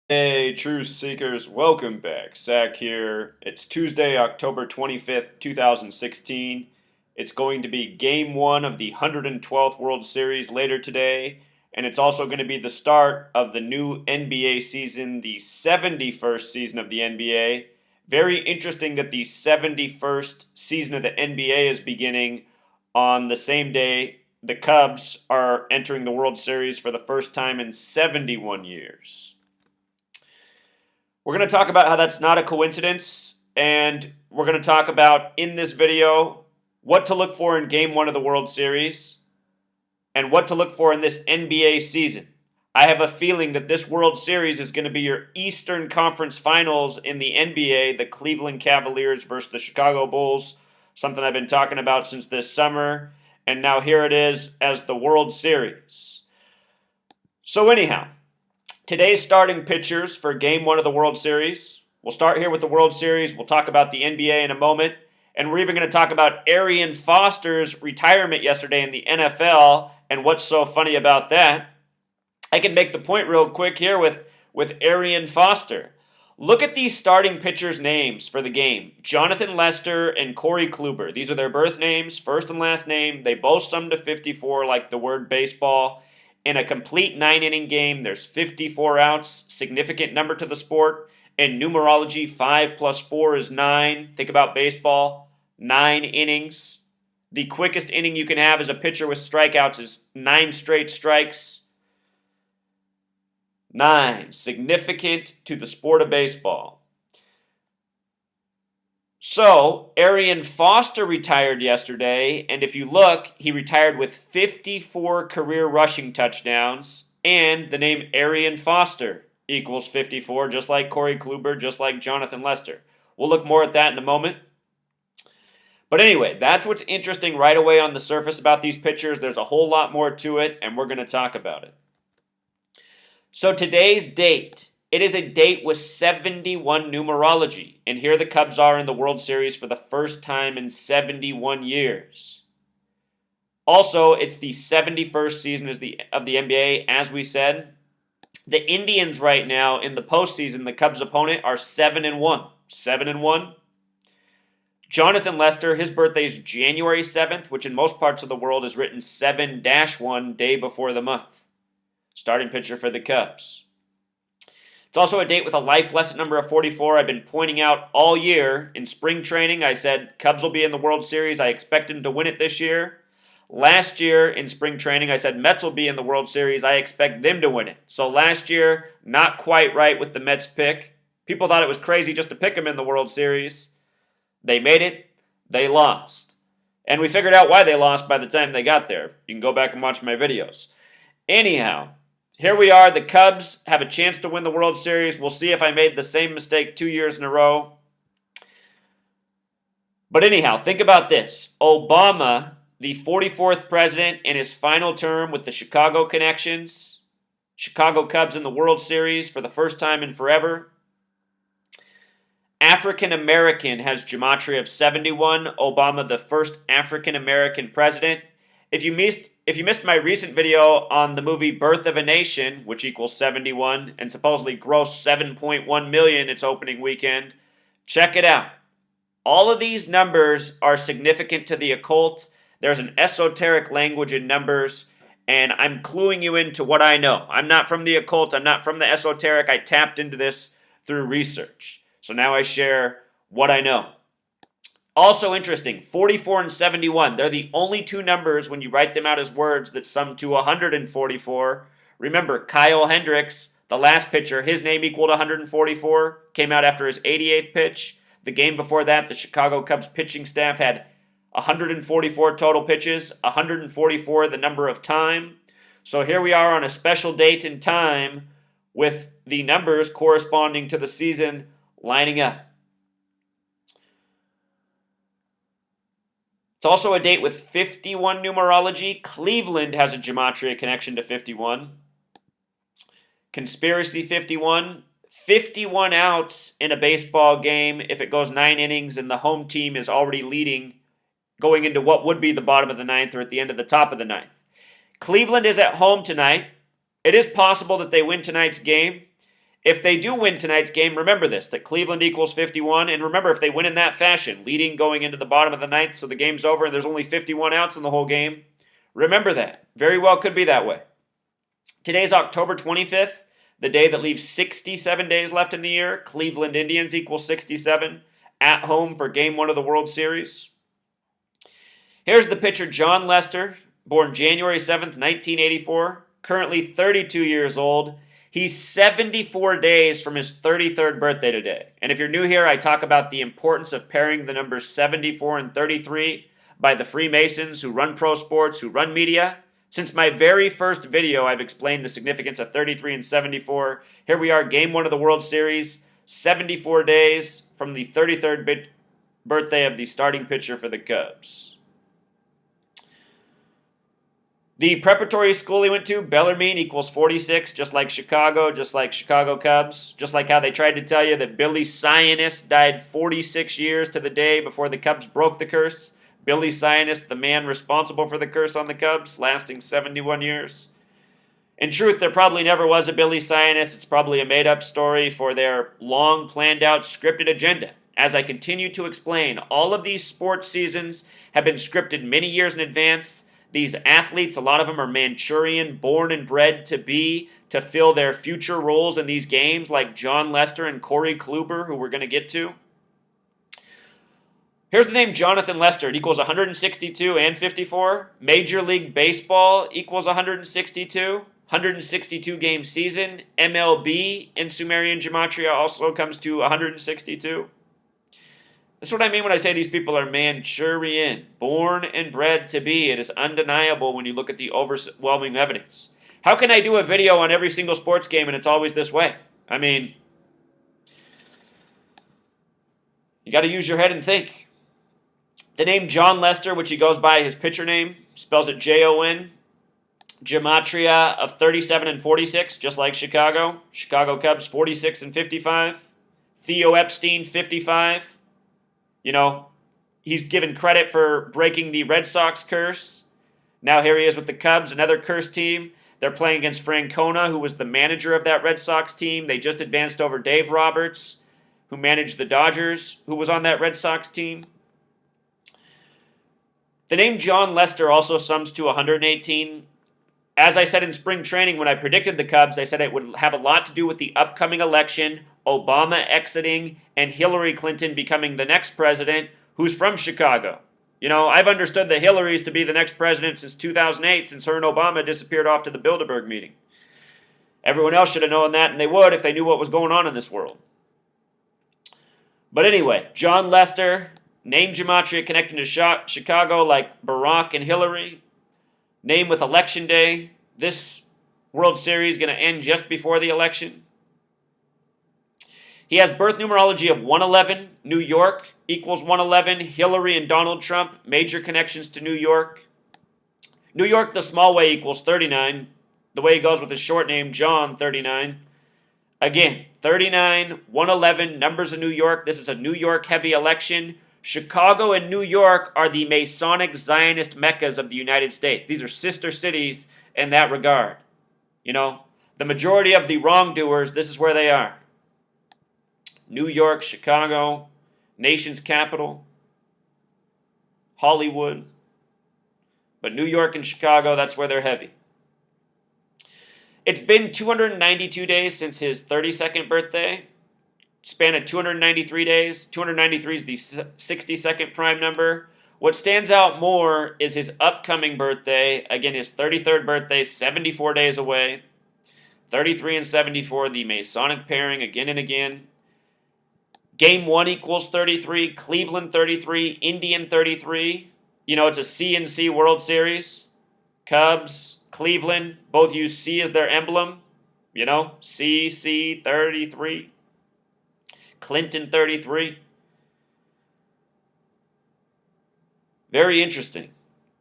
Hey, truth seekers, welcome back. Zach here. It's Tuesday, October 25th, 2016. It's going to be game one of the 112th World Series later today, and it's also going to be the start of the new NBA season, the 71st season of the NBA. Very interesting that the 71st season of the NBA is beginning on the same day the Cubs are entering the World Series for the first time in 71 years. We're going to talk about how that's not a coincidence, and we're going to talk about in this video what to look for in game one of the World Series and what to look for in this NBA season. I have a feeling that this World Series is going to be your Eastern Conference Finals in the NBA, the Cleveland Cavaliers versus the Chicago Bulls, something I've been talking about since this summer, and now here it is as the World Series. So anyhow, today's starting pitchers for game one of the World Series. We'll start here with the World Series. We'll talk about the NBA in a moment. And we're even going to talk about Arian Foster's retirement yesterday in the NFL and what's so funny about that. I can make the point real quick here with Arian Foster. Look at these starting pitchers' names for the game. Jonathan Lester and Corey Kluber. These are their birth names, first and last name. They both sum to 54 like the word baseball. In a complete 9-inning game, there's 54 outs, significant number to the sport. In numerology, 5 plus 4 is 9. Think about baseball, 9 innings. The quickest inning you can have as a pitcher with strikeouts is 9 straight strikes. 9, significant to the sport of baseball. So, Arian Foster retired yesterday, and if you look, he retired with 54 career rushing touchdowns, and the name Arian Foster equals 54, just like Corey Kluber, just like Jonathan Lester. We'll look more at that in a moment. But anyway, that's what's interesting right away on the surface about these pitchers. There's a whole lot more to it, and we're going to talk about it. So today's date, it is a date with 71 numerology, and here the Cubs are in the World Series for the first time in 71 years. Also, it's the 71st season of the NBA, as we said. The Indians right now in the postseason, the Cubs' opponent, are 7-1. 7-1. Jonathan Lester, his birthday is January 7th, which in most parts of the world is written 7-1, day before the month. Starting pitcher for the Cubs. It's also a date with a life lesson number of 44. I've been pointing out all year. In spring training, I said Cubs will be in the World Series. I expect them to win it this year. Last year in spring training, I said Mets will be in the World Series. I expect them to win it. So last year, not quite right with the Mets pick. People thought it was crazy just to pick them in the World Series. They made it. They lost. And we figured out why they lost by the time they got there. You can go back and watch my videos. Anyhow, here we are. The Cubs have a chance to win the World Series. We'll see if I made the same mistake 2 years in a row. But anyhow, think about this. Obama, the 44th president in his final term with the Chicago connections. Chicago Cubs in the World Series for the first time in forever. African American has gematria of 71. Obama, the first African American president. If you missed my recent video on the movie Birth of a Nation, which equals 71, and supposedly grossed 7.1 million its opening weekend, check it out. All of these numbers are significant to the occult. There's an esoteric language in numbers, and I'm cluing you into what I know. I'm not from the occult. I'm not from the esoteric. I tapped into this through research. So now I share what I know. Also interesting, 44 and 71. They're the only two numbers when you write them out as words that sum to 144. Remember, Kyle Hendricks, the last pitcher, his name equaled 144, came out after his 88th pitch. The game before that, the Chicago Cubs pitching staff had 144 total pitches, 144 the number of time. So here we are on a special date and time with the numbers corresponding to the season lining up. It's also a date with 51 numerology. Cleveland has a gematria connection to 51. Conspiracy 51. 51 outs in a baseball game if it goes 9 innings and the home team is already leading going into what would be the bottom of the ninth or at the end of the top of the ninth. Cleveland is at home tonight. It is possible that they win tonight's game. If they do win tonight's game, remember this, that Cleveland equals 51. And remember, if they win in that fashion, leading going into the bottom of the ninth, so the game's over and there's only 51 outs in the whole game, remember that. Very well could be that way. Today's October 25th, the day that leaves 67 days left in the year. Cleveland Indians equals 67 at home for Game 1 of the World Series. Here's the pitcher John Lester, born January 7th, 1984, currently 32 years old. He's 74 days from his 33rd birthday today. And if you're new here, I talk about the importance of pairing the numbers 74 and 33 by the Freemasons who run pro sports, who run media. Since my very first video, I've explained the significance of 33 and 74. Here we are, Game 1 of the World Series, 74 days from the 33rd birthday of the starting pitcher for the Cubs. The preparatory school he went to, Bellarmine, equals 46, just like Chicago Cubs, just like how they tried to tell you that Billy Sionis died 46 years to the day before the Cubs broke the curse. Billy Sionis, the man responsible for the curse on the Cubs, lasting 71 years. In truth, there probably never was a Billy Sionis. It's probably a made-up story for their long planned-out scripted agenda. As I continue to explain, all of these sports seasons have been scripted many years in advance. These athletes, a lot of them are Manchurian, born and bred to fill their future roles in these games, like John Lester and Corey Kluber, who we're going to get to. Here's the name Jonathan Lester. It equals 162 and 54. Major League Baseball equals 162. 162 game season. MLB in Sumerian gematria also comes to 162. That's what I mean when I say these people are Manchurian, born and bred to be. It is undeniable when you look at the overwhelming evidence. How can I do a video on every single sports game and it's always this way? I mean, you got to use your head and think. The name John Lester, which he goes by his pitcher name, spells it Jon. Gematria of 37 and 46, just like Chicago. Chicago Cubs 46 and 55. Theo Epstein 55. You know, he's given credit for breaking the Red Sox curse. Now here he is with the Cubs, another cursed team. They're playing against Francona, who was the manager of that Red Sox team. They just advanced over Dave Roberts, who managed the Dodgers, who was on that Red Sox team. The name John Lester also sums to 118. As I said in spring training when I predicted the Cubs, I said it would have a lot to do with the upcoming election, Obama exiting, and Hillary Clinton becoming the next president, who's from Chicago. You know, I've understood that Hillary's to be the next president since 2008, since her and Obama disappeared off to the Bilderberg meeting. Everyone else should have known that, and they would if they knew what was going on in this world. But anyway, John Lester, name gematria connecting to Chicago like Barack and Hillary. Name with election day. This World Series is going to end just before the election. He has birth numerology of 111. New York equals 111. Hillary and Donald Trump, major connections to New York. New York, the small way, equals 39. The way he goes with his short name, John, 39. Again, 39, 111, numbers of New York. This is a New York-heavy election. Chicago and New York are the Masonic Zionist meccas of the United States. These are sister cities in that regard. You know, the majority of the wrongdoers, this is where they are. New York, Chicago, nation's capital, Hollywood. But New York and Chicago, that's where they're heavy. It's been 292 days since his 32nd birthday. Span of 293 days. 293 is the 62nd prime number. What stands out more is his upcoming birthday. Again, his 33rd birthday, 74 days away. 33 and 74, the Masonic pairing again and again. Game 1 equals 33. Cleveland 33. Indian 33. You know, it's a C and C World Series. Cubs, Cleveland, both use C as their emblem. You know, C 33. Clinton 33. Very interesting.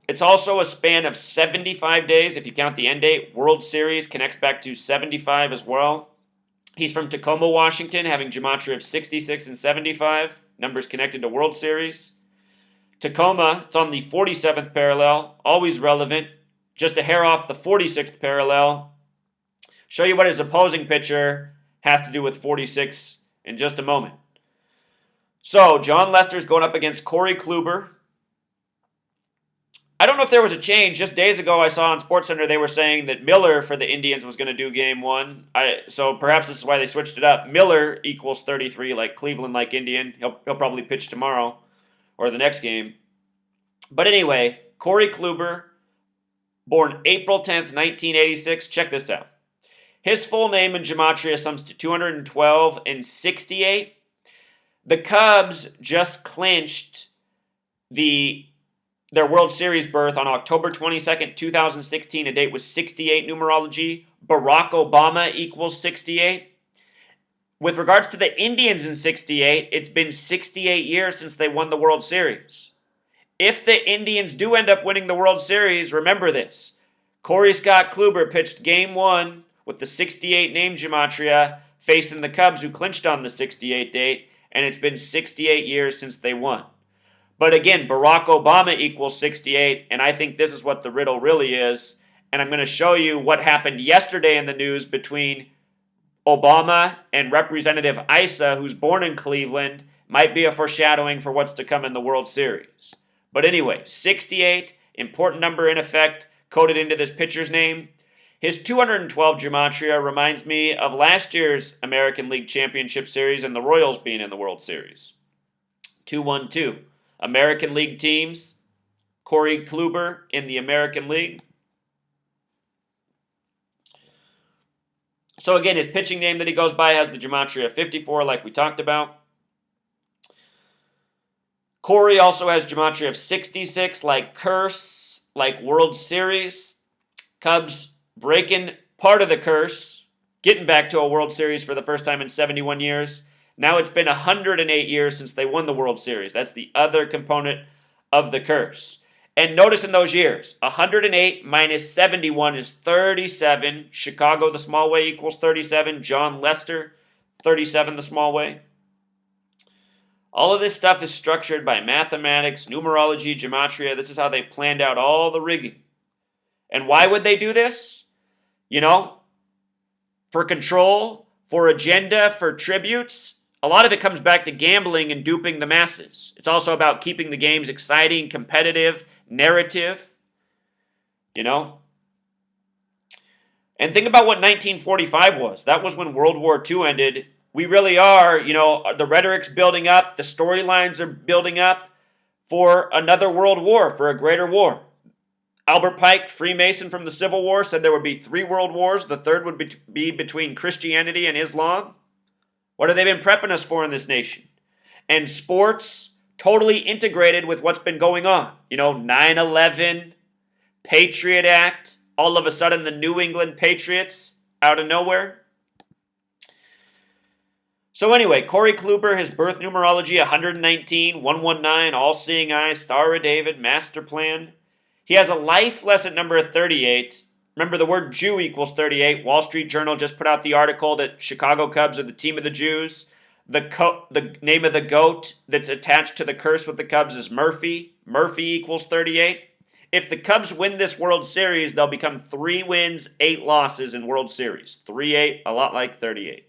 It's also a span of 75 days, if you count the end date. World Series connects back to 75 as well. He's from Tacoma, Washington, having gematria of 66 and 75. Numbers connected to World Series. Tacoma, it's on the 47th parallel. Always relevant. Just a hair off the 46th parallel. Show you what his opposing pitcher has to do with 46 in just a moment. So, John Lester's going up against Corey Kluber. I don't know if there was a change. Just days ago, I saw on SportsCenter they were saying that Miller for the Indians was going to do game one. So perhaps this is why they switched it up. Miller equals 33, like Cleveland, like Indian. He'll probably pitch tomorrow or the next game. But anyway, Corey Kluber, born April 10th, 1986. Check this out. His full name in gematria sums to 212 and 68. The Cubs just clinched their World Series berth on October 22nd, 2016. A date with 68 numerology. Barack Obama equals 68. With regards to the Indians in 68, it's been 68 years since they won the World Series. If the Indians do end up winning the World Series, remember this. Corey Scott Kluber pitched game one with the 68 name gematria facing the Cubs who clinched on the 68 date, and it's been 68 years since they won. But again, Barack Obama equals 68, and I think this is what the riddle really is. And I'm going to show you what happened yesterday in the news between Obama and Representative Issa, who's born in Cleveland. Might be a foreshadowing for what's to come in the World Series. But anyway, 68, important number in effect, coded into this pitcher's name. His 212 gematria reminds me of last year's American League Championship Series and the Royals being in the World Series. 212. American League teams, Corey Kluber in the American League. So again, his pitching name that he goes by has the gematria 54 like we talked about. Corey also has gematria of 66 like curse, like World Series. Cubs breaking part of the curse, getting back to a World Series for the first time in 71 years. Now it's been 108 years since they won the World Series. That's the other component of the curse. And notice in those years, 108 minus 71 is 37. Chicago the small way equals 37. John Lester, 37 the small way. All of this stuff is structured by mathematics, numerology, gematria. This is how they've planned out all the rigging. And why would they do this? You know, for control, for agenda, for tributes. A lot of it comes back to gambling and duping the masses. It's also about keeping the games exciting, competitive, narrative. You know? And think about what 1945 was. That was when World War II ended. We really are, you know, the rhetoric's building up, the storylines are building up for another world war, for a greater war. Albert Pike, Freemason from the Civil War, said there would be 3 world wars. The third would be between Christianity and Islam. What have they been prepping us for in this nation? And sports, totally integrated with what's been going on. You know, 9/11, Patriot Act, all of a sudden the New England Patriots out of nowhere. So anyway, Corey Kluber, his birth numerology, 119, 119, all-seeing eye, Star of David, master plan. He has a life lesson number of 38. Remember, the word Jew equals 38. Wall Street Journal just put out the article that Chicago Cubs are the team of the Jews. The name of the goat that's attached to the curse with the Cubs is Murphy. Murphy equals 38. If the Cubs win this World Series, they'll become 3 wins, 8 losses in World Series. 3-8, a lot like 38.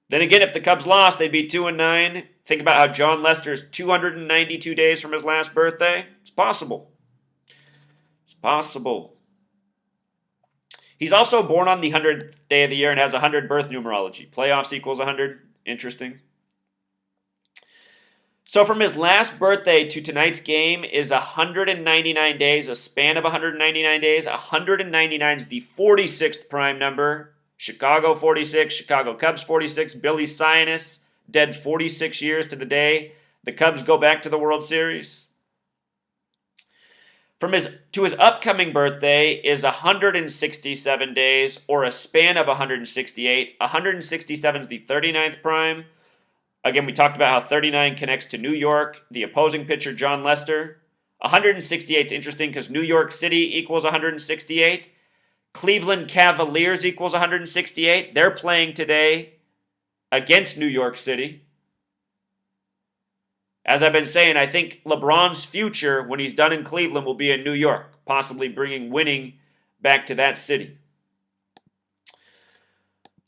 Then again, if the Cubs lost, they'd be 2-9. Think about how John Lester's 292 days from his last birthday. It's possible. It's possible. He's also born on the 100th day of the year and has 100 birth numerology. Playoffs equals 100. Interesting. So from his last birthday to tonight's game is 199 days, a span of 199 days. 199 is the 46th prime number. Chicago 46, Chicago Cubs 46, Billy Sionis, dead 46 years to the day the Cubs go back to the World Series. To his upcoming birthday is 167 days, or a span of 168. 167 is the 39th prime. Again, we talked about how 39 connects to New York, the opposing pitcher John Lester. 168 is interesting because New York City equals 168. Cleveland Cavaliers equals 168. They're playing today against New York City. As I've been saying, I think LeBron's future, when he's done in Cleveland, will be in New York, possibly bringing winning back to that city.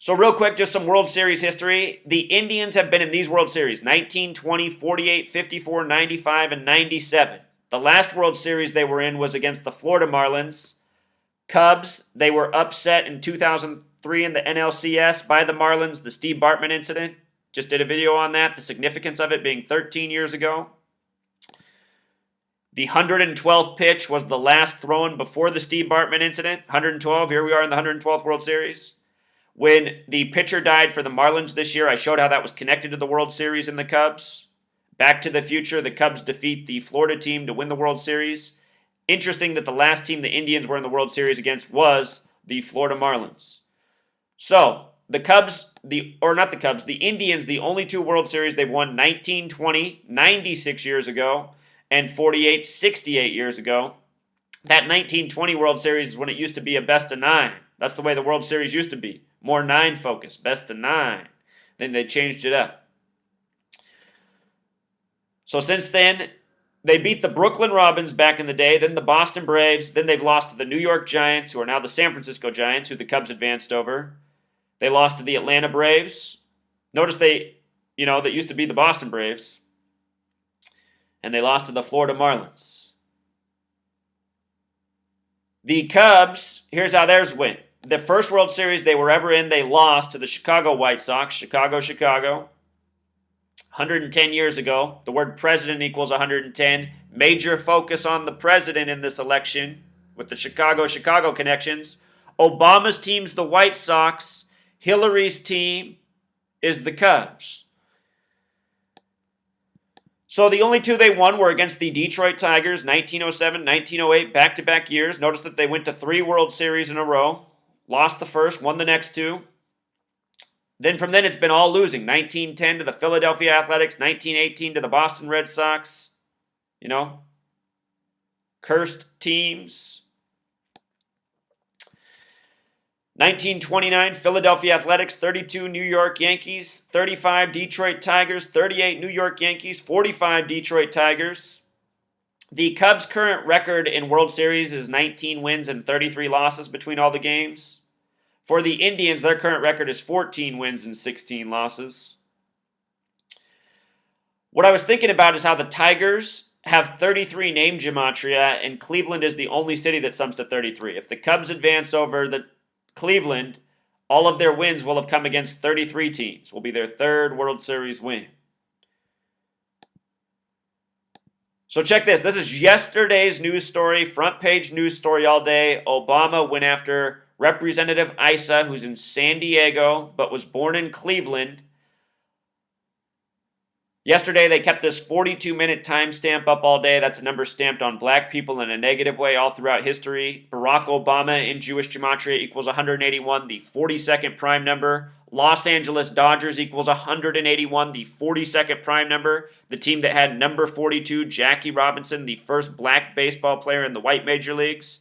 So real quick, just some World Series history. The Indians have been in these World Series, 19, 20, 48, 54, 95, and 97. The last World Series they were in was against the Florida Marlins. Cubs, they were upset in 2003 in the NLCS by the Marlins, the Steve Bartman incident. Just did a video on that, the significance of it being 13 years ago. The 112th pitch was the last thrown before the Steve Bartman incident. 112, here we are in the 112th World Series. When the pitcher died for the Marlins this year, I showed how that was connected to the World Series and the Cubs. Back to the future, the Cubs defeat the Florida team to win the World Series. Interesting that the last team the Indians were in the World Series against was the Florida Marlins. So, the Indians, the only two World Series they've won, 1920, 96 years ago, and 48, 68 years ago. That 1920 World Series is when it used to be a best of 9. That's the way the World Series used to be. More 9 focus, best of 9. Then they changed it up. So since then, they beat the Brooklyn Robins back in the day, then the Boston Braves, then they've lost to the New York Giants, who are now the San Francisco Giants, who the Cubs advanced over. They lost to the Atlanta Braves. Notice that used to be the Boston Braves. And they lost to the Florida Marlins. The Cubs, here's how theirs went. The first World Series they were ever in, they lost to the Chicago White Sox. Chicago. 110 years ago. The word president equals 110. Major focus on the president in this election with the Chicago connections. Obama's team's the White Sox. Hillary's team is the Cubs. So the only two they won were against the Detroit Tigers, 1907, 1908, back-to-back years. Notice that they went to 3 World Series in a row. Lost the first, won the next 2. Then from then it's been all losing. 1910 to the Philadelphia Athletics, 1918 to the Boston Red Sox. Cursed teams. 1929 Philadelphia Athletics, 32 New York Yankees, 35 Detroit Tigers, 38 New York Yankees, 45 Detroit Tigers. The Cubs' current record in World Series is 19 wins and 33 losses between all the games. For the Indians, their current record is 14 wins and 16 losses. What I was thinking about is how the Tigers have 33 name gematria, and Cleveland is the only city that sums to 33. If the Cubs advance over the Cleveland, all of their wins will have come against 33 teams. Will be their 3rd World Series win. So check this. This is yesterday's news story, front page news story all day. Obama went after Representative Issa, who's in San Diego, but was born in Cleveland. Yesterday, they kept this 42-minute timestamp up all day. That's a number stamped on black people in a negative way all throughout history. Barack Obama in Jewish gematria equals 181, the 42nd prime number. Los Angeles Dodgers equals 181, the 42nd prime number. The team that had number 42, Jackie Robinson, the first black baseball player in the white major leagues.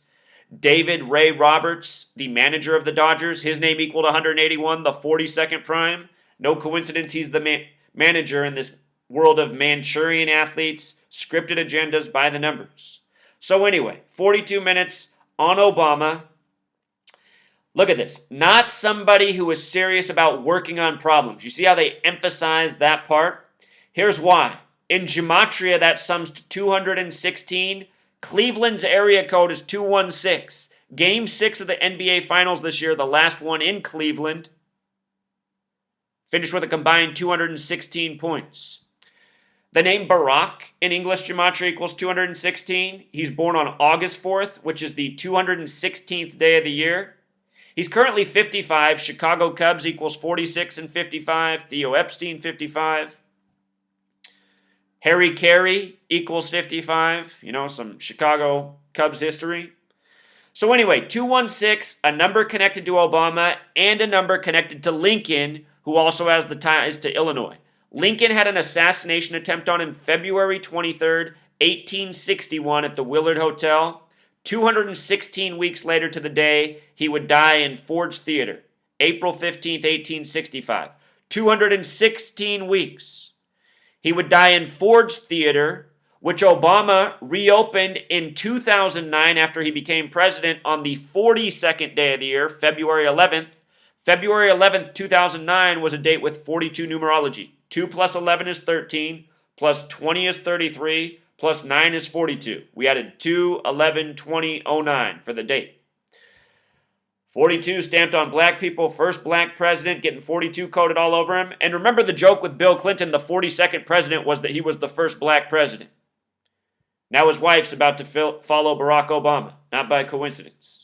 David Ray Roberts, the manager of the Dodgers, his name equaled 181, the 42nd prime. No coincidence, he's the manager in this world of Manchurian athletes, scripted agendas by the numbers. So anyway, 42 minutes on Obama. Look at this. Not somebody who is serious about working on problems. You see how they emphasize that part? Here's why. In gematria, that sums to 216. Cleveland's area code is 216. Game 6 of the NBA Finals this year, the last one in Cleveland, finished with a combined 216 points. The name Barack in English gematria equals 216. He's born on August 4th, which is the 216th day of the year. He's currently 55. Chicago Cubs equals 46 and 55. Theo Epstein, 55. Harry Carey equals 55. Some Chicago Cubs history. So anyway, 216, a number connected to Obama and a number connected to Lincoln, who also has the ties to Illinois. Lincoln had an assassination attempt on him February 23rd, 1861 at the Willard Hotel. 216 weeks later to the day, he would die in Ford's Theater, April 15th, 1865. 216 weeks. He would die in Ford's Theater, which Obama reopened in 2009 after he became president on the 42nd day of the year, February 11th. February 11th, 2009 was a date with 42 numerology. 2 plus 11 is 13, plus 20 is 33, plus 9 is 42. We added 2, 11, 20, 09 for the date. 42 stamped on black people, first black president, getting 42 coated all over him. And remember the joke with Bill Clinton, the 42nd president, was that he was the first black president. Now his wife's about to follow Barack Obama, not by coincidence.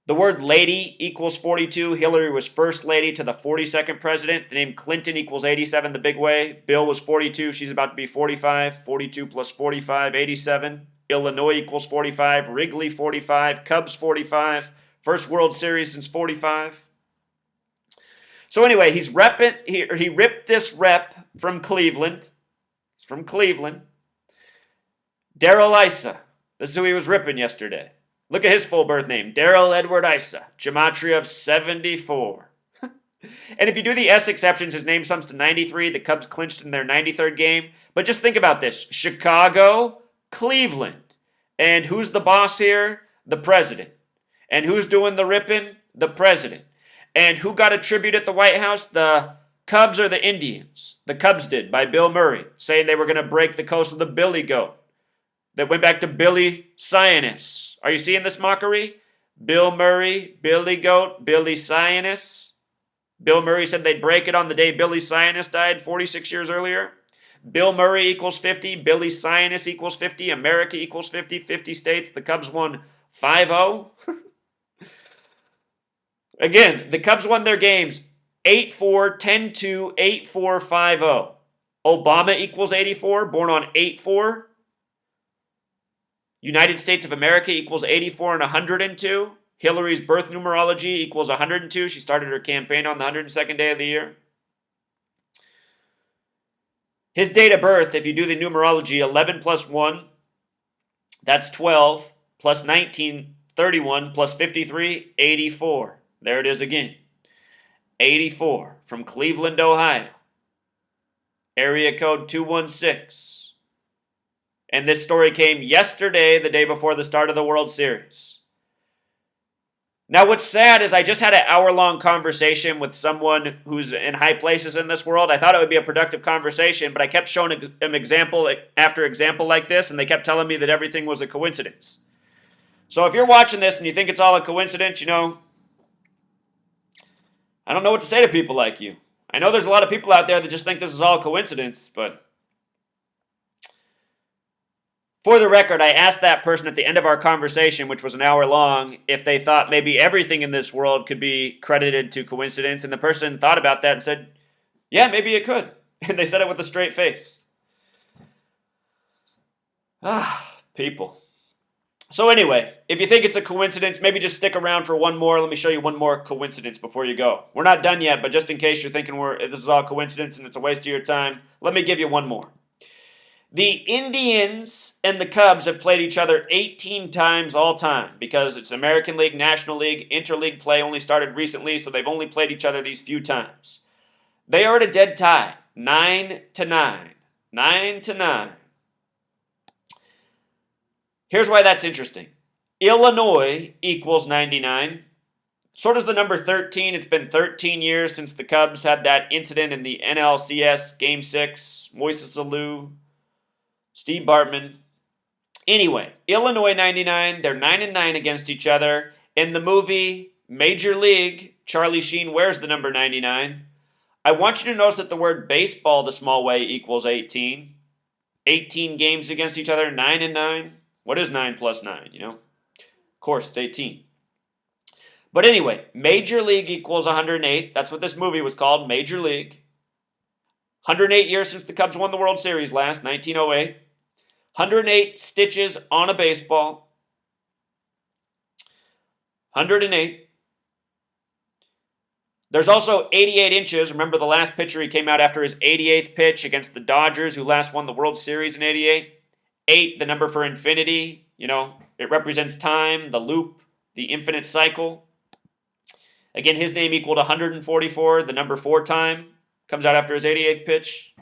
The word lady equals 42. Hillary was first lady to the 42nd president. The name Clinton equals 87 the big way. Bill was 42. She's about to be 45. 42 plus 45, 87. Illinois equals 45. Wrigley 45. Cubs 45. First World Series since 45. So anyway, he ripped this rep from Cleveland. He's from Cleveland. Darrell Issa. This is who he was ripping yesterday. Look at his full birth name, Darrell Edward Issa, gematria of 74. And if you do the S exceptions, his name sums to 93. The Cubs clinched in their 93rd game. But just think about this. Chicago, Cleveland. And who's the boss here? The president. And who's doing the ripping? The president. And who got a tribute at the White House? The Cubs or the Indians? The Cubs did, by Bill Murray, saying they were going to break the coast of the Billy Goat. That went back to Billy Cyanus. Are you seeing this mockery? Bill Murray, Billy Goat, Billy Cyanus. Bill Murray said they'd break it on the day Billy Cyanus died 46 years earlier. Bill Murray equals 50. Billy Cyanus equals 50. America equals 50. 50 states. The Cubs won 5-0. Again, the Cubs won their games 8-4, 10-2, 8-4, 5-0. Obama equals 84, born on 8-4. United States of America equals 84 and 102. Hillary's birth numerology equals 102. She started her campaign on the 102nd day of the year. His date of birth, if you do the numerology, 11 plus 1, that's 12, plus 19, 31, plus 53, 84. There it is again. 84, from Cleveland, Ohio. Area code 216. And this story came yesterday, the day before the start of the World Series. Now, what's sad is I just had an hour-long conversation with someone who's in high places in this world. I thought it would be a productive conversation, but I kept showing them example after example like this, and they kept telling me that everything was a coincidence. So if you're watching this and you think it's all a coincidence, I don't know what to say to people like you. I know there's a lot of people out there that just think this is all a coincidence, but for the record, I asked that person at the end of our conversation, which was an hour long, if they thought maybe everything in this world could be credited to coincidence, and the person thought about that and said, yeah, maybe it could. And they said it with a straight face. People. So anyway, if you think it's a coincidence, maybe just stick around for one more. Let me show you one more coincidence before you go. We're not done yet, but just in case you're thinking this is all coincidence and it's a waste of your time, let me give you one more. The Indians and the Cubs have played each other 18 times all time because it's American League, National League, interleague play only started recently, so they've only played each other these few times. They are at a dead tie, 9-9. 9-9. Here's why that's interesting. Illinois equals 99. So does the number 13. It's been 13 years since the Cubs had that incident in the NLCS Game 6. Moises Alou, Steve Bartman. Anyway, Illinois 99, they're 9-9 against each other. In the movie Major League, Charlie Sheen wears the number 99. I want you to notice that the word baseball the small way equals 18. 18 games against each other, 9-9. What is 9 plus 9, Of course, it's 18. But anyway, Major League equals 108. That's what this movie was called, Major League. 108 years since the Cubs won the World Series last, 1908. 108 stitches on a baseball. 108. There's also 88 inches. Remember the last pitcher, he came out after his 88th pitch against the Dodgers, who last won the World Series in 88. 8, the number for infinity. It represents time, the loop, the infinite cycle. Again, his name equaled 144, the number 4 time. Comes out after his 88th pitch.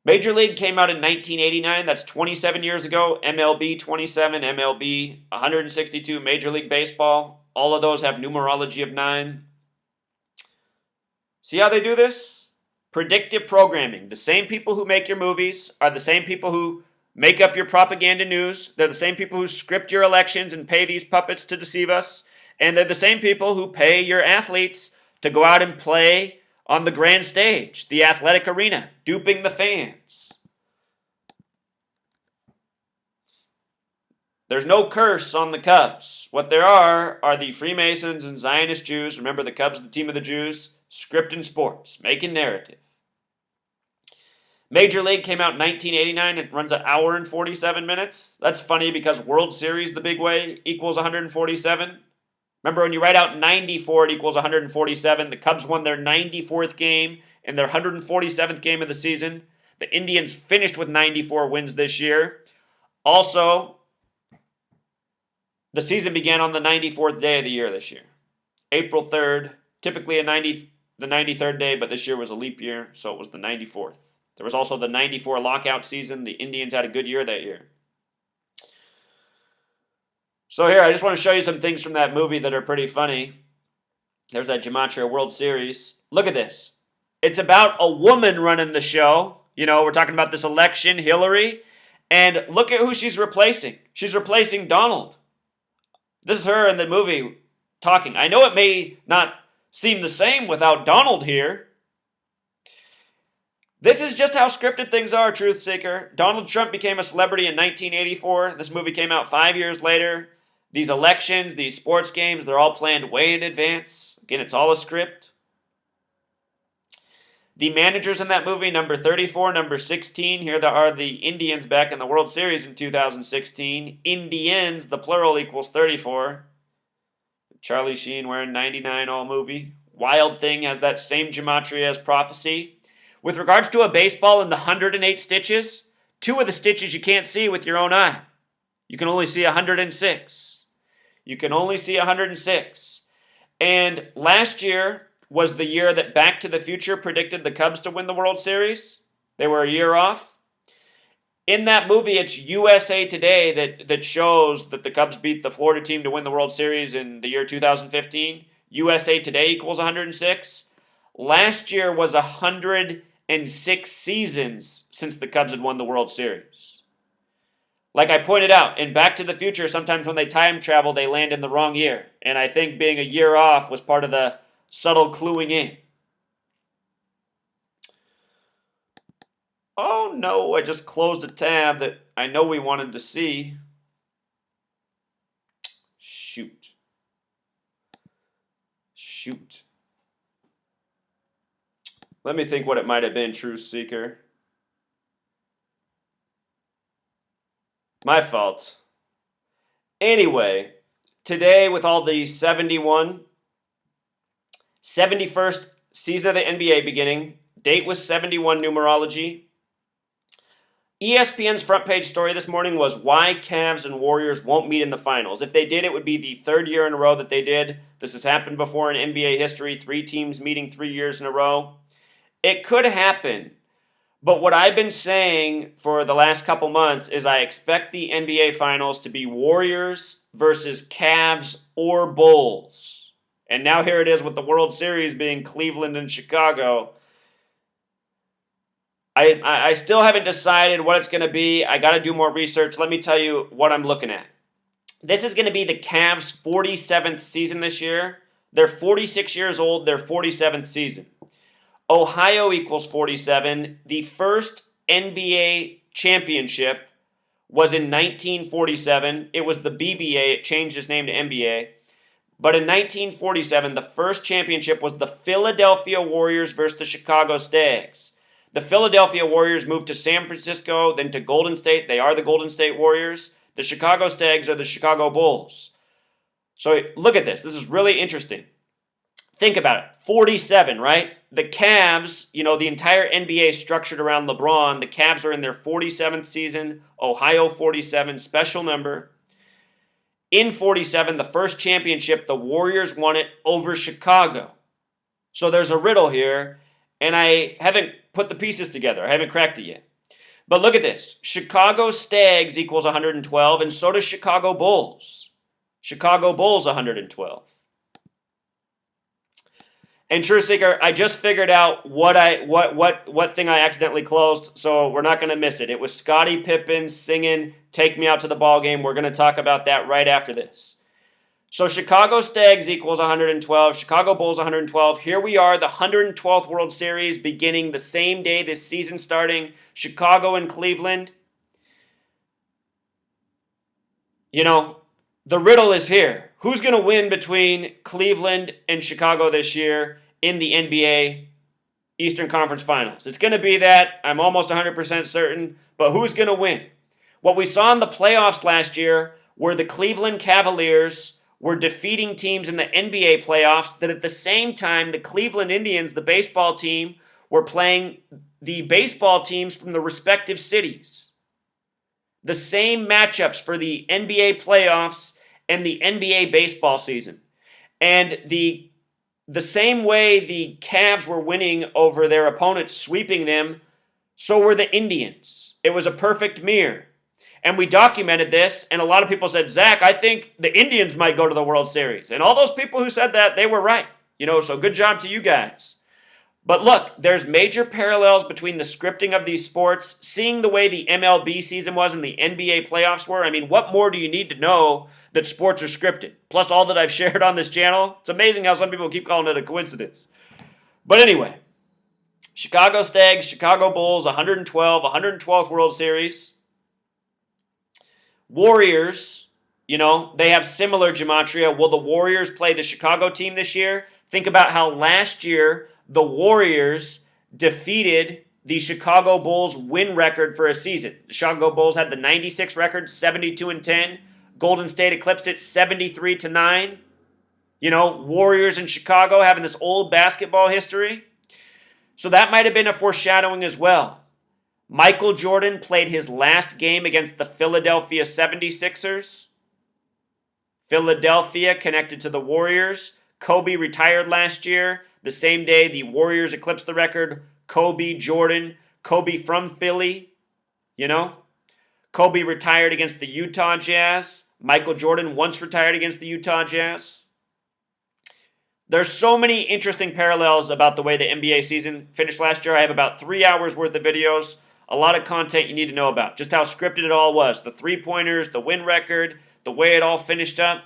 Major League came out in 1989. That's 27 years ago. MLB 27, MLB 162. Major League Baseball. All of those have numerology of 9. See how they do this? Predictive programming. The same people who make your movies are the same people who make up your propaganda news. They're the same people who script your elections and pay these puppets to deceive us. And they're the same people who pay your athletes to go out and play on the grand stage, the athletic arena, duping the fans. There's no curse on the Cubs. What there are the Freemasons and Zionist Jews. Remember, the Cubs are the team of the Jews. Scripting sports, making narrative. Major League came out in 1989. It runs an hour and 47 minutes. That's funny because World Series, the big way, equals 147. Remember, when you write out 94, it equals 147. The Cubs won their 94th game and their 147th game of the season. The Indians finished with 94 wins this year. Also, the season began on the 94th day of the year this year. April 3rd, typically the 93rd day, but this year was a leap year, so it was the 94th. There was also the 94 lockout season. The Indians had a good year that year. So here, I just want to show you some things from that movie that are pretty funny. There's that Gematria World Series. Look at this. It's about a woman running the show. You know, we're talking about this election, Hillary. And look at who she's replacing. She's replacing Donald. This is her in the movie talking. I know it may not seem the same without Donald here. This is just how scripted things are, Truth Seeker. Donald Trump became a celebrity in 1984. This movie came out 5 years later. These elections, these sports games, they're all planned way in advance. Again, it's all a script. The managers in that movie, number 34, number 16, here are the Indians back in the World Series in 2016. Indians, the plural, equals 34. Charlie Sheen wearing 99 all movie. Wild Thing has that same gematria as Prophecy. With regards to a baseball in the 108 stitches, 2 of the stitches you can't see with your own eye. You can only see 106. You can only see 106. And last year was the year that Back to the Future predicted the Cubs to win the World Series. They were a year off. In that movie, it's USA Today that shows that the Cubs beat the Florida team to win the World Series in the year 2015. USA Today equals 106. Last year was 106 seasons since the Cubs had won the World Series. Like I pointed out, in Back to the Future, sometimes when they time travel, they land in the wrong year. And I think being a year off was part of the subtle cluing in. Oh no, I just closed a tab that I know we wanted to see. Shoot. Let me think what it might have been, Truth Seeker. My fault. Anyway, today with all the 71, 71st season of the NBA beginning, date was 71 numerology. ESPN's front page story this morning was why Cavs and Warriors won't meet in the finals. If they did, it would be the 3rd year in a row that they did. This has happened before in NBA history, 3 teams meeting 3 years in a row. It could happen. But what I've been saying for the last couple months is I expect the NBA Finals to be Warriors versus Cavs or Bulls. And now here it is with the World Series being Cleveland and Chicago. I still haven't decided what it's going to be. I got to do more research. Let me tell you what I'm looking at. This is going to be the Cavs' 47th season this year. They're 46 years old, their 47th season. Ohio equals 47. The first NBA championship was in 1947. It was the BBA. It changed its name to NBA. But in 1947, the first championship was the Philadelphia Warriors versus the Chicago Stags. The Philadelphia Warriors moved to San Francisco, then to Golden State. They are the Golden State Warriors. The Chicago Stags are the Chicago Bulls. So look at this. This is really interesting. Think about it. 47, right? The Cavs, the entire NBA is structured around LeBron. The Cavs are in their 47th season. Ohio 47, special number. In 47, the first championship, the Warriors won it over Chicago. So there's a riddle here, and I haven't put the pieces together. I haven't cracked it yet. But look at this. Chicago Stags equals 112, and so does Chicago Bulls. Chicago Bulls 112. And True Seeker, I just figured out what thing I accidentally closed, so we're not going to miss it. It was Scotty Pippen singing "Take Me Out to the Ball Game." We're going to talk about that right after this. So Chicago Stags equals 112, Chicago Bulls 112. Here we are, the 112th World Series beginning the same day this season starting, Chicago and Cleveland. You know, the riddle is here. Who's going to win between Cleveland and Chicago this year in the NBA Eastern Conference Finals? It's going to be that. I'm almost 100% certain. But who's going to win? What we saw in the playoffs last year were the Cleveland Cavaliers were defeating teams in the NBA playoffs that at the same time the Cleveland Indians, the baseball team, were playing the baseball teams from the respective cities. The same matchups for the NBA playoffs and the NBA baseball season. And the same way the Cavs were winning over their opponents, sweeping them, so were the Indians. It was a perfect mirror. And we documented this, and a lot of people said, Zach, I think the Indians might go to the World Series. And all those people who said that, they were right. So good job to you guys. But look, there's major parallels between the scripting of these sports, seeing the way the MLB season was and the NBA playoffs were. I mean, what more do you need to know that sports are scripted? Plus all that I've shared on this channel. It's amazing how some people keep calling it a coincidence. But anyway, Chicago Stags, Chicago Bulls, 112, 112th World Series. Warriors, they have similar gematria. Will the Warriors play the Chicago team this year? Think about how last year the Warriors defeated the Chicago Bulls win record for a season. The Chicago Bulls had the 96 record, 72-10. Golden State eclipsed it 73-9. Warriors in Chicago having this old basketball history. So that might have been a foreshadowing as well. Michael Jordan played his last game against the Philadelphia 76ers. Philadelphia connected to the Warriors. Kobe retired last year. The same day the Warriors eclipsed the record. Kobe, Jordan, Kobe from Philly. Kobe retired against the Utah Jazz. Michael Jordan once retired against the Utah Jazz. There's so many interesting parallels about the way the NBA season finished last year. I have about 3 hours worth of videos. A lot of content you need to know about. Just how scripted it all was. The three-pointers, the win record, the way it all finished up.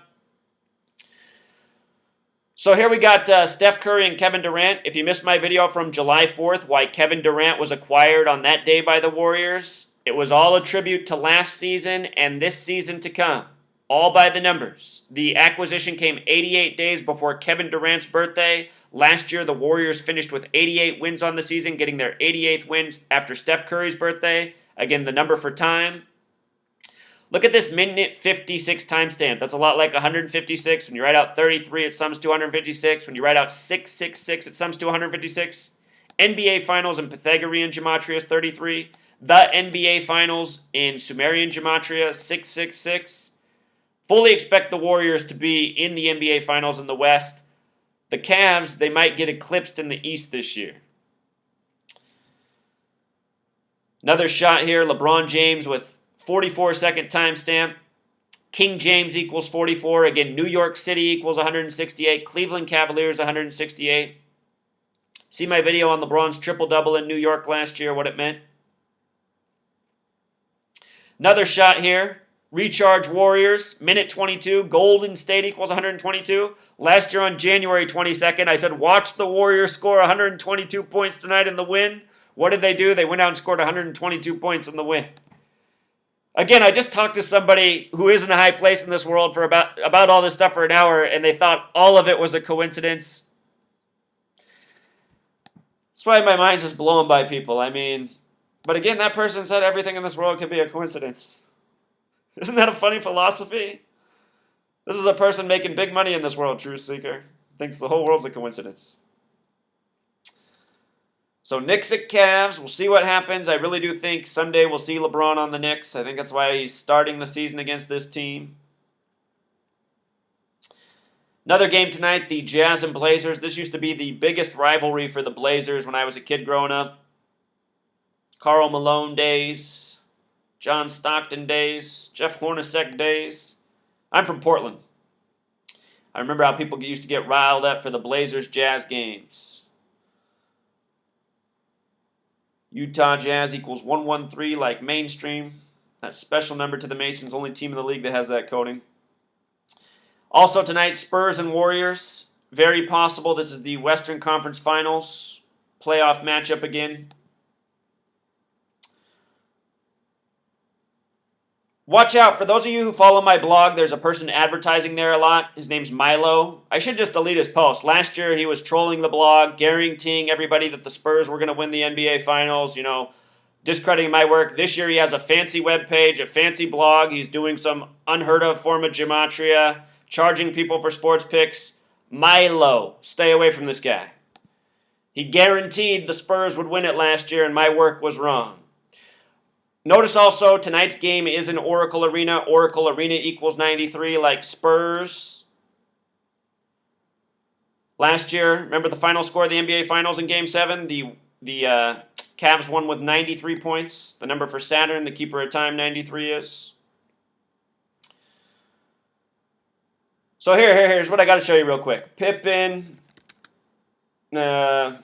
So here we got Steph Curry and Kevin Durant. If you missed my video from July 4th, why Kevin Durant was acquired on that day by the Warriors, it was all a tribute to last season and this season to come. All by the numbers. The acquisition came 88 days before Kevin Durant's birthday. Last year, the Warriors finished with 88 wins on the season, getting their 88th wins after Steph Curry's birthday. Again, the number for time. Look at this minute 56 timestamp. That's a lot like 156. When you write out 33, it sums to 156. When you write out 666, it sums to 156. NBA Finals in Pythagorean Gematria is 33. The NBA Finals in Sumerian Gematria, 666. Fully expect the Warriors to be in the NBA Finals in the West. The Cavs, they might get eclipsed in the East this year. Another shot here, LeBron James with 44-second timestamp. King James equals 44. Again, New York City equals 168. Cleveland Cavaliers 168. See my video on LeBron's triple-double in New York last year, what it meant. Another shot here. Recharge Warriors, minute 22, Golden State equals 122. Last year on January 22nd, I said, watch the Warriors score 122 points tonight in the win. What did they do? They went out and scored 122 points in the win. Again, I just talked to somebody who is in a high place in this world for about all this stuff for an hour, and they thought all of it was a coincidence. That's why my mind's just blown by people. But again, that person said everything in this world could be a coincidence. Isn't that a funny philosophy? This is a person making big money in this world, True Seeker. Thinks the whole world's a coincidence. So Knicks at Cavs, we'll see what happens. I really do think Sunday we'll see LeBron on the Knicks. I think that's why he's starting the season against this team. Another game tonight, the Jazz and Blazers. This used to be the biggest rivalry for the Blazers when I was a kid growing up. Karl Malone days, John Stockton days, Jeff Hornacek days. I'm from Portland. I remember how people used to get riled up for the Blazers Jazz games. Utah Jazz equals 113 like mainstream. That special number to the Masons, only team in the league that has that coding. Also tonight, Spurs and Warriors. Very possible this is the Western Conference Finals playoff matchup again. Watch out, for those of you who follow my blog, there's a person advertising there a lot. His name's Milo. I should just delete his post. Last year, he was trolling the blog, guaranteeing everybody that the Spurs were going to win the NBA Finals, discrediting my work. This year, he has a fancy webpage, a fancy blog. He's doing some unheard of form of gematria, charging people for sports picks. Milo, stay away from this guy. He guaranteed the Spurs would win it last year, and my work was wrong. Notice also, tonight's game is in Oracle Arena. Oracle Arena equals 93 like Spurs. Last year, remember the final score of the NBA Finals in Game 7? The Cavs won with 93 points. The number for Saturn, the keeper of time, 93 is. So here's what I got to show you real quick. Pippen. Let's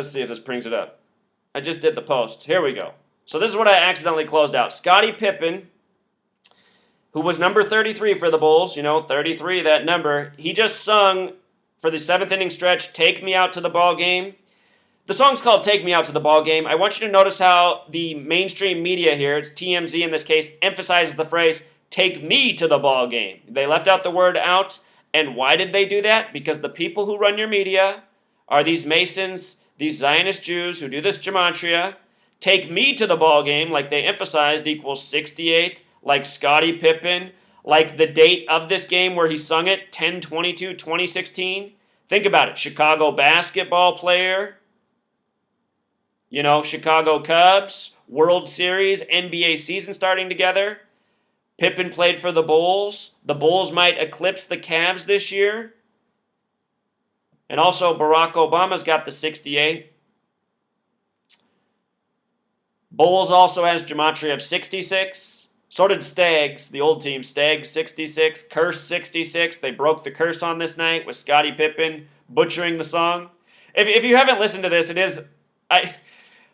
see if this brings it up. I just did the post. Here we go. So this is what I accidentally closed out. Scotty Pippen, who was number 33 for the Bulls, 33, that number. He just sung for the 7th inning stretch, Take Me Out to the Ball Game. The song's called Take Me Out to the Ball Game. I want you to notice how the mainstream media here, it's TMZ in this case, emphasizes the phrase, take me to the ball game. They left out the word out. And why did they do that? Because the people who run your media are these Masons, these Zionist Jews who do this gematria. Take me to the ball game, like they emphasized, equals 68, like Scotty Pippen, like the date of this game where he sung it, 10/22/2016. Think about it. Chicago basketball player, Chicago Cubs, World Series, NBA season starting together. Pippen played for the Bulls. The Bulls might eclipse the Cavs this year. And also, Barack Obama's got the 68. Bulls also has gematria of 66. So did Stags, the old team. Stags 66, Curse 66. They broke the curse on this night with Scottie Pippen butchering the song. If you haven't listened to this, it is...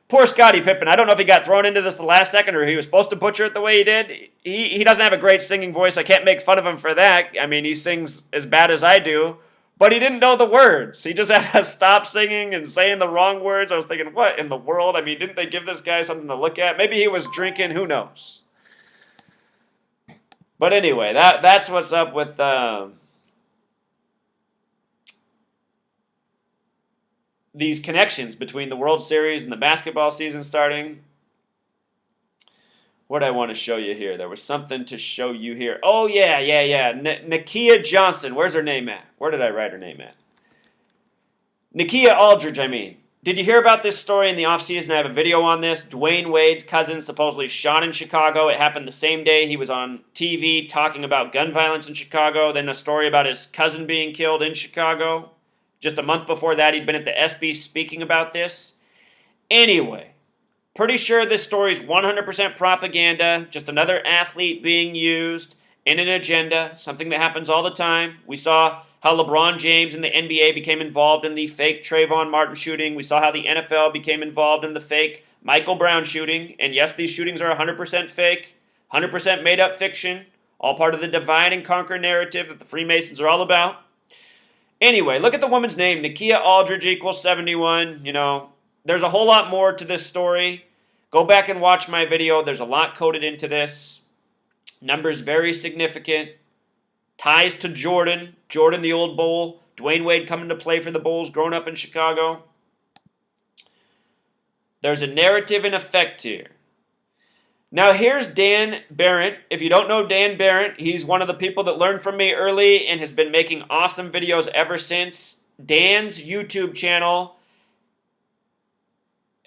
Poor Scottie Pippen. I don't know if he got thrown into this the last second or he was supposed to butcher it the way he did. He doesn't have a great singing voice. I can't make fun of him for that. I mean, he sings as bad as I do. But he didn't know the words. He just had to stop singing and saying the wrong words. I was thinking, what in the world? I mean, didn't they give this guy something to look at? Maybe he was drinking. Who knows? But anyway, that's what's up with... these connections between the World Series and the basketball season starting. What do I want to show you here? There was something to show you here. Oh, yeah. Nakia Johnson. Where's her name at? Where did I write her name at? Nakia Aldridge, I mean. Did you hear about this story in the offseason? I have a video on this. Dwayne Wade's cousin supposedly shot in Chicago. It happened the same day he was on TV talking about gun violence in Chicago. Then a story about his cousin being killed in Chicago. Just a month before that, he'd been at the SB speaking about this. Anyway, pretty sure this story's 100% propaganda, just another athlete being used in an agenda, something that happens all the time. We saw how LeBron James and the NBA became involved in the fake Trayvon Martin shooting. We saw how the NFL became involved in the fake Michael Brown shooting. And yes, these shootings are 100% fake, 100% made-up fiction, all part of the divide and conquer narrative that the Freemasons are all about. Anyway, look at the woman's name. Nakia Aldridge equals 71. There's a whole lot more to this story. Go back and watch my video. There's a lot coded into this. Numbers very significant. Ties to Jordan. Jordan, the old Bull. Dwayne Wade coming to play for the Bulls, growing up in Chicago. There's a narrative in effect here. Now here's Dan Barrett. If you don't know Dan Barrett, he's one of the people that learned from me early and has been making awesome videos ever since. Dan's YouTube channel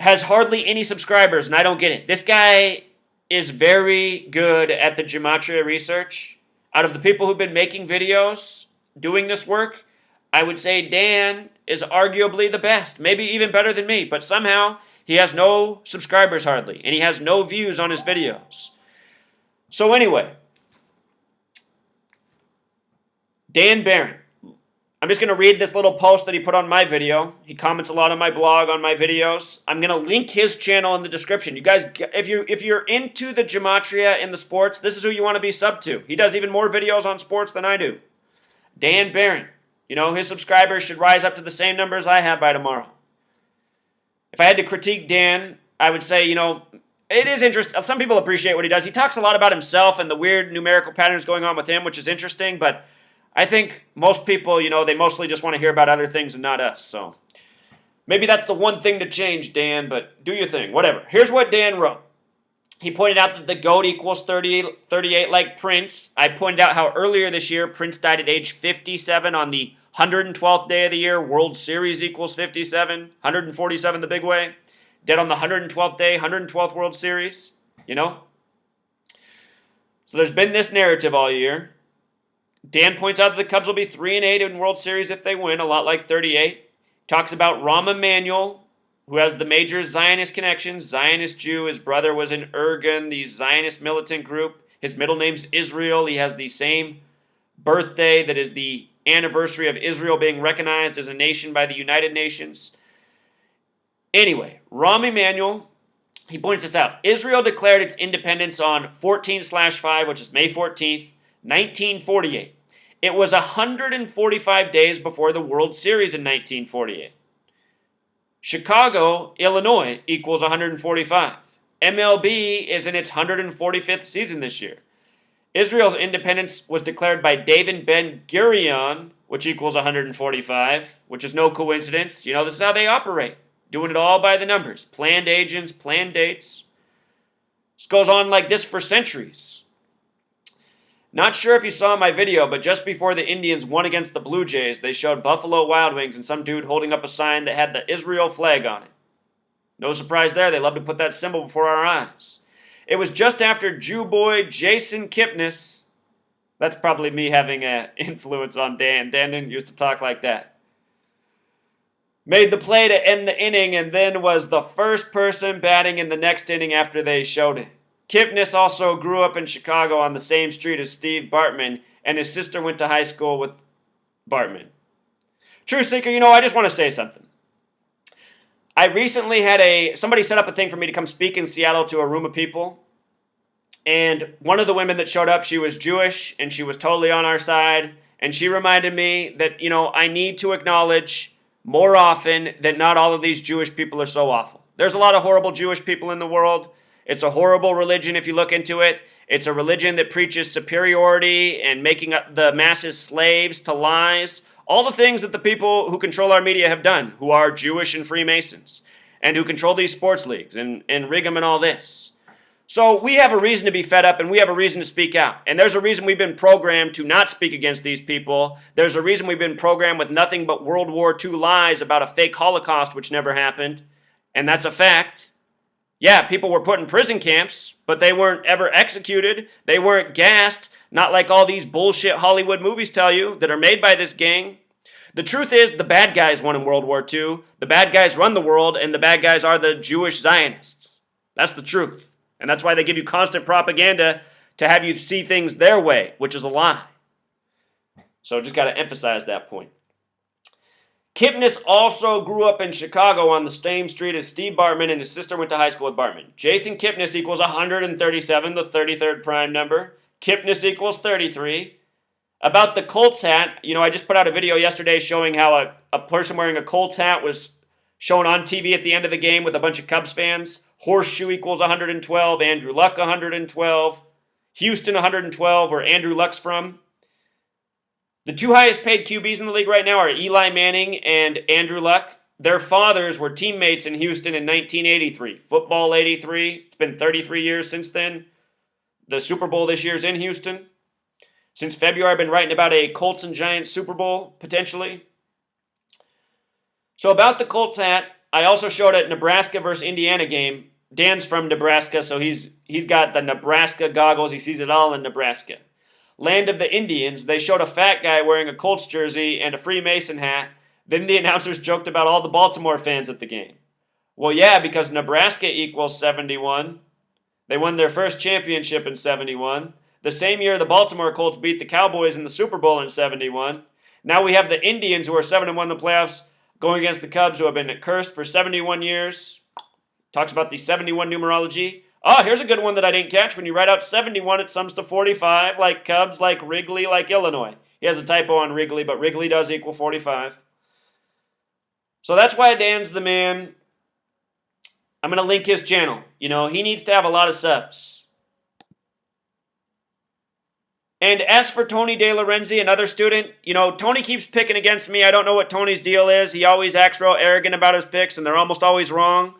has hardly any subscribers, and I don't get it. This guy is very good at the gematria research. Out of the people who've been making videos, doing this work, I would say Dan is arguably the best, maybe even better than me, but somehow He has no subscribers hardly, and he has no views on his videos. So anyway, Dan Barron. I'm just going to read this little post that he put on my video. He comments a lot on my blog, on my videos. I'm going to link his channel in the description. You guys, if you're into the gematria and the sports, this is who you want to be sub to. He does even more videos on sports than I do. Dan Barron. His subscribers should rise up to the same numbers I have by tomorrow. If I had to critique Dan, I would say, it is interesting. Some people appreciate what he does. He talks a lot about himself and the weird numerical patterns going on with him, which is interesting, but I think most people, they mostly just want to hear about other things and not us, so maybe that's the one thing to change, Dan, but do your thing, whatever. Here's what Dan wrote. He pointed out that the GOAT equals 38 like Prince. I pointed out how earlier this year, Prince died at age 57 on the 112th day of the year. World Series equals 57. 147 the big way. Dead on the 112th day, 112th World Series. So there's been this narrative all year. Dan points out that the Cubs will be 3-8 in World Series if they win, a lot like 38. Talks about Rahm Emanuel, who has the major Zionist connections. Zionist Jew. His brother was in Irgun, the Zionist militant group. His middle name's Israel. He has the same birthday that is the anniversary of Israel being recognized as a nation by the United Nations. Anyway, Rahm Emanuel, he points this out. Israel declared its independence on 14/5, which is May 14th, 1948. It was 145 days before the World Series in 1948. Chicago, Illinois equals 145. MLB is in its 145th season this year. Israel's independence was declared by David Ben-Gurion, which equals 145, which is no coincidence. This is how they operate. Doing it all by the numbers. Planned agents, planned dates. This goes on like this for centuries. Not sure if you saw my video, but just before the Indians won against the Blue Jays, they showed Buffalo Wild Wings and some dude holding up a sign that had the Israel flag on it. No surprise there, they love to put that symbol before our eyes. It was just after Jew boy Jason Kipnis. That's probably me having an influence on Dan. Dan didn't used to talk like that. Made the play to end the inning and then was the first person batting in the next inning after they showed it. Kipnis also grew up in Chicago on the same street as Steve Bartman, and his sister went to high school with Bartman. True Seeker, I just want to say something. I recently had somebody set up a thing for me to come speak in Seattle to a room of people, and one of the women that showed up, she was Jewish, and she was totally on our side, and she reminded me that, I need to acknowledge more often that not all of these Jewish people are so awful. There's a lot of horrible Jewish people in the world. It's a horrible religion if you look into it. It's a religion that preaches superiority and making the masses slaves to lies. All the things that the people who control our media have done, who are Jewish and Freemasons, and who control these sports leagues and rig them and all this. So we have a reason to be fed up and we have a reason to speak out. And there's a reason we've been programmed to not speak against these people. There's a reason we've been programmed with nothing but World War II lies about a fake Holocaust which never happened. And that's a fact. Yeah, people were put in prison camps, but they weren't ever executed. They weren't gassed, not like all these bullshit Hollywood movies tell you that are made by this gang. The truth is, the bad guys won in World War II. The bad guys run the world, and the bad guys are the Jewish Zionists. That's the truth. And that's why they give you constant propaganda to have you see things their way, which is a lie. So just got to emphasize that point. Kipnis also grew up in Chicago on the same street as Steve Bartman, and his sister went to high school with Bartman. Jason Kipnis equals 137, the 33rd prime number. Kipnis equals 33. About the Colts hat, I just put out a video yesterday showing how a person wearing a Colts hat was shown on TV at the end of the game with a bunch of Cubs fans. Horseshoe equals 112, Andrew Luck 112, Houston 112, where Andrew Luck's from. The two highest paid QBs in the league right now are Eli Manning and Andrew Luck. Their fathers were teammates in Houston in 1983. Football 83. It's been 33 years since then. The Super Bowl this year is in Houston. Since February, I've been writing about a Colts and Giants Super Bowl, potentially. So about the Colts hat, I also showed a Nebraska versus Indiana game. Dan's from Nebraska, so he's got the Nebraska goggles. He sees it all in Nebraska. Land of the Indians, they showed a fat guy wearing a Colts jersey and a Freemason hat. Then the announcers joked about all the Baltimore fans at the game. Well, yeah, because Nebraska equals 71. They won their first championship in 71. The same year the Baltimore Colts beat the Cowboys in the Super Bowl in 71. Now we have the Indians, who are 7-1 in the playoffs, going against the Cubs, who have been cursed for 71 years. Talks about the 71 numerology. Oh, here's a good one that I didn't catch. When you write out 71, it sums to 45, like Cubs, like Wrigley, like Illinois. He has a typo on Wrigley, but Wrigley does equal 45. So that's why Dan's the man. I'm going to link his channel. You know, he needs to have a lot of subs. And as for Tony De Lorenzi, another student, you know, Tony keeps picking against me. I don't know what Tony's deal is. He always acts real arrogant about his picks, and they're almost always wrong.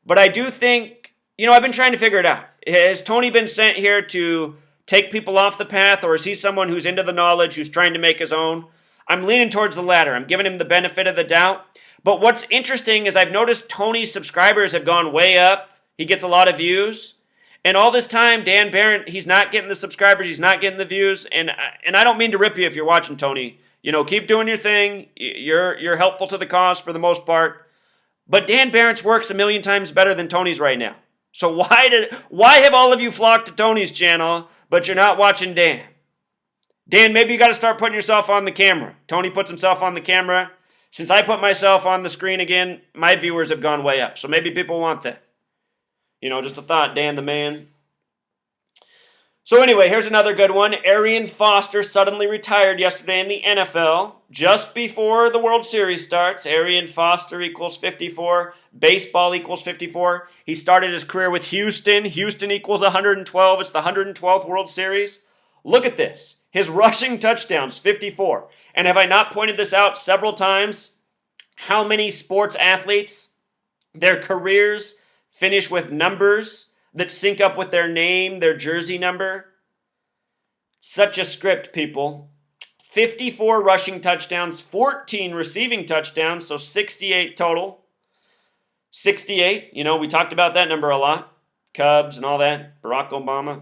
But I do think, you know, I've been trying to figure it out. Has Tony been sent here to take people off the path, or is he someone who's into the knowledge, who's trying to make his own? I'm leaning towards the latter. I'm giving him the benefit of the doubt. But what's interesting is I've noticed Tony's subscribers have gone way up. He gets a lot of views. And all this time, Dan Barrett, he's not getting the subscribers, he's not getting the views. And I don't mean to rip you if you're watching, Tony. You know, keep doing your thing. You're helpful to the cause for the most part. But Dan Barrett's work's a million times better than Tony's right now. So why have all of you flocked to Tony's channel, but you're not watching Dan? Dan, maybe you got to start putting yourself on the camera. Tony puts himself on the camera. Since I put myself on the screen again, my viewers have gone way up. So maybe people want that. You know, just a thought, Dan the man. So anyway, here's another good one. Arian Foster suddenly retired yesterday in the NFL. Just before the World Series starts, Arian Foster equals 54. Baseball equals 54. He started his career with Houston. Houston equals 112. It's the 112th World Series. Look at this. His rushing touchdowns, 54. And have I not pointed this out several times? How many sports athletes, their careers finish with numbers that sync up with their name, their jersey number? Such a script, people. 54 rushing touchdowns, 14 receiving touchdowns, so 68 total. 68, you know, we talked about that number a lot. Cubs and all that, Barack Obama.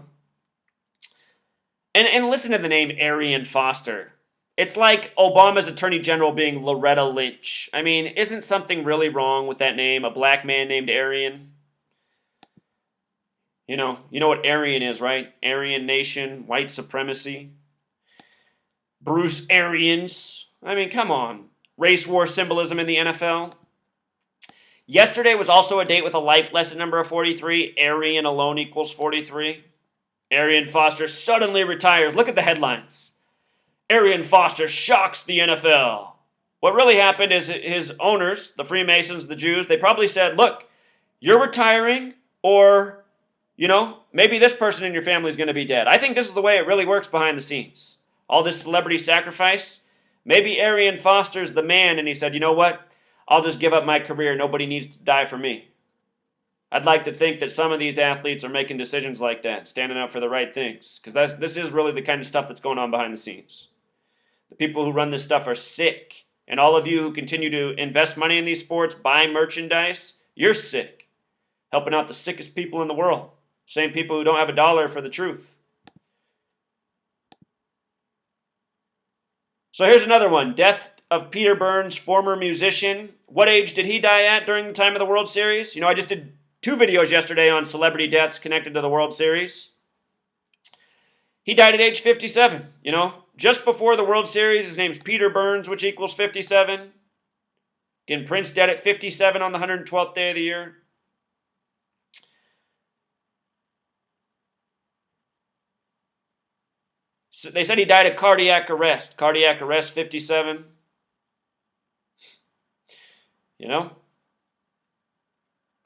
And listen to the name Arian Foster. It's like Obama's attorney general being Loretta Lynch. I mean, isn't something really wrong with that name? A black man named Arian? You know what Aryan is, right? Aryan Nation, white supremacy. Bruce Arians. I mean, come on. Race war symbolism in the NFL. Yesterday was also a date with a life lesson number of 43. Arian alone equals 43. Arian Foster suddenly retires. Look at the headlines. Arian Foster shocks the NFL. What really happened is his owners, the Freemasons, the Jews, they probably said, look, you're retiring, or, you know, maybe this person in your family is going to be dead. I think this is the way it really works behind the scenes. All this celebrity sacrifice. Maybe Arian Foster's the man, and he said, you know what? I'll just give up my career. Nobody needs to die for me. I'd like to think that some of these athletes are making decisions like that, standing up for the right things, because this is really the kind of stuff that's going on behind the scenes. The people who run this stuff are sick, and all of you who continue to invest money in these sports, buy merchandise, you're sick, helping out the sickest people in the world, same people who don't have a dollar for the truth. So here's another one. Death of Peter Burns, former musician. What age did he die at during the time of the World Series? You know, I just did 2 videos yesterday on celebrity deaths connected to the World Series. He died at age 57, you know, just before the World Series. His name's Peter Burns, which equals 57. Again, Prince dead at 57 on the 112th day of the year. So they said he died of cardiac arrest. Cardiac arrest, 57. You know?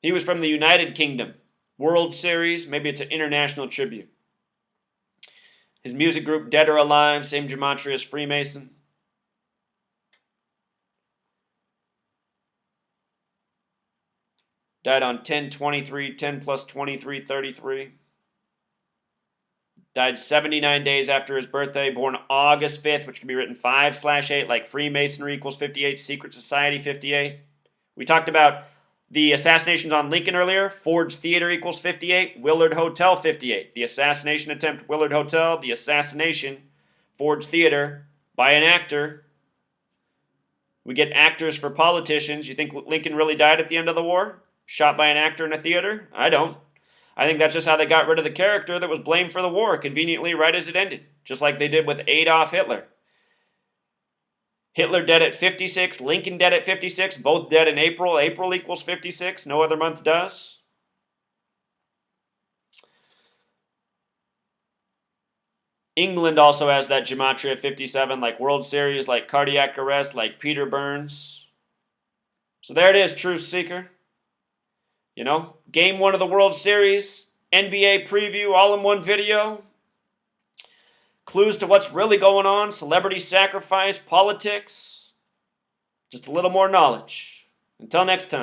He was from the United Kingdom. World Series, maybe it's an international tribute. His music group, Dead or Alive, same gematria as Freemason. Died on 10/23, 10 plus 23, 33. Died 79 days after his birthday, born August 5th, which can be written 5/8, like Freemasonry equals 58, Secret Society 58. We talked about the assassinations on Lincoln earlier. Ford's Theater equals 58. Willard Hotel 58. The assassination attempt, Willard Hotel. The assassination, Ford's Theater, by an actor. We get actors for politicians. You think Lincoln really died at the end of the war? shot by an actor in a theater? I don't. I think that's just how they got rid of the character that was blamed for the war conveniently right as it ended, just like they did with Adolf Hitler. Hitler dead at 56, Lincoln dead at 56, both dead in April. April equals 56, no other month does. England also has that gematria of 57, like World Series, like cardiac arrest, like Peter Burns. So there it is, Truth Seeker. You know, Game 1 of the World Series, NBA preview, all in one video. Clues to what's really going on, celebrity sacrifice, politics. Just a little more knowledge. Until next time.